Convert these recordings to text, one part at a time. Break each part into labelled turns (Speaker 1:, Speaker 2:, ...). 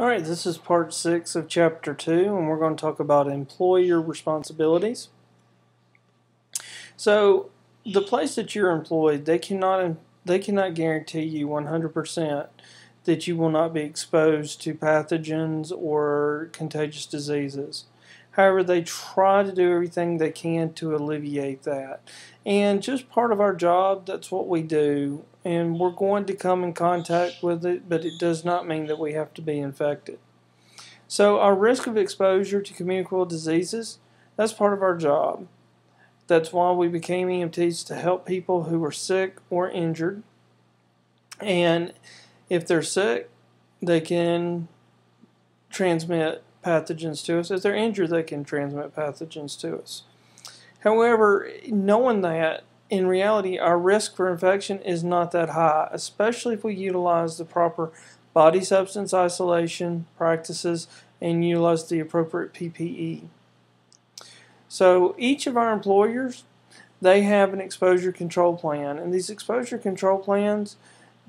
Speaker 1: Alright, this is part 6 of chapter 2, and we're going to talk about employer responsibilities. So, the place that you're employed, they cannot guarantee you 100% that you will not be exposed to pathogens or contagious diseases. However, they try to do everything they can to alleviate that. And just part of our job, that's what we do. And we're going to come in contact with it, but it does not mean that we have to be infected. So our risk of exposure to communicable diseases, that's part of our job. That's why we became EMTs, to help people who are sick or injured. And if they're sick, they can transmit pathogens to us. If they're injured, they can transmit pathogens to us. However, knowing that, in reality, our risk for infection is not that high, especially if we utilize the proper body substance isolation practices and utilize the appropriate PPE. So each of our employers, they have an exposure control plan, and these exposure control plans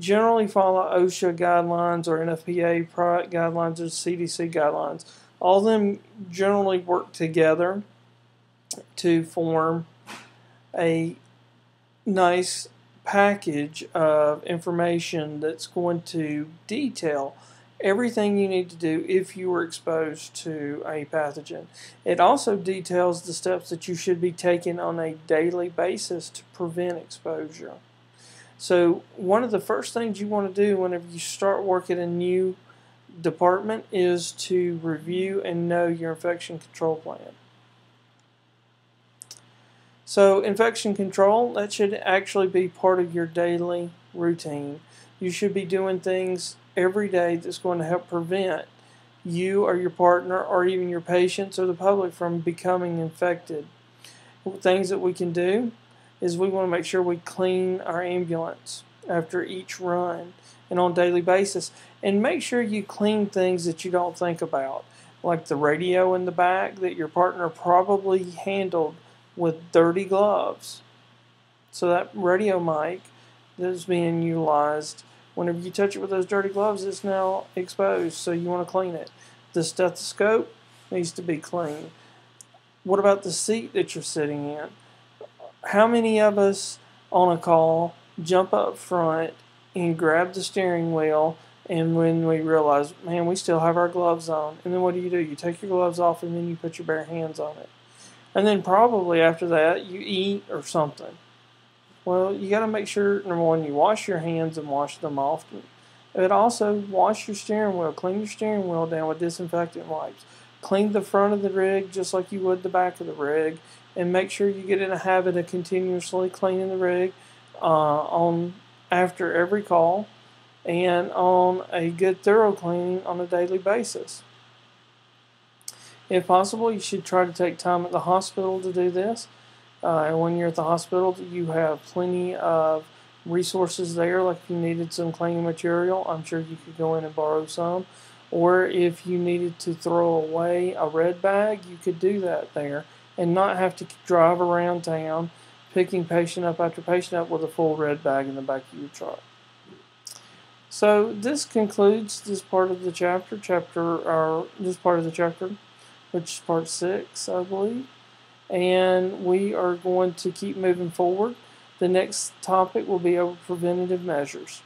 Speaker 1: generally follow OSHA guidelines or NFPA product guidelines or CDC guidelines. All of them generally work together to form a nice package of information that's going to detail everything you need to do if you were exposed to a pathogen. It also details the steps that you should be taking on a daily basis to prevent exposure. So one of the first things you want to do whenever you start work at a new department is to review and know your infection control plan. So infection control, that should actually be part of your daily routine. You should be doing things every day that's going to help prevent you or your partner or even your patients or the public from becoming infected. Things that we can do is we want to make sure we clean our ambulance after each run and on a daily basis. And make sure you clean things that you don't think about, like the radio in the back that your partner probably handled with dirty gloves. So that radio mic that is being utilized, whenever you touch it with those dirty gloves, it's now exposed, so you want to clean it. The stethoscope needs to be clean. What about the seat that you're sitting in? How many of us on a call jump up front and grab the steering wheel, and when we realize, man, we still have our gloves on, and then what do? You take your gloves off and then you put your bare hands on it. And then probably after that, you eat or something. Well, you got to make sure, number one, you wash your hands and wash them often. But also, wash your steering wheel. Clean your steering wheel down with disinfectant wipes. Clean the front of the rig just like you would the back of the rig. And make sure you get in a habit of continuously cleaning the rig after every call and on a good thorough cleaning on a daily basis. If possible, you should try to take time at the hospital to do this. And when you're at the hospital, you have plenty of resources there. Like if you needed some cleaning material, I'm sure you could go in and borrow some. Or if you needed to throw away a red bag, you could do that there and not have to drive around town picking patient up after patient up with a full red bag in the back of your truck. So this concludes this part of the chapter, which is part 6, I believe. And we are going to keep moving forward. The next topic will be over preventative measures.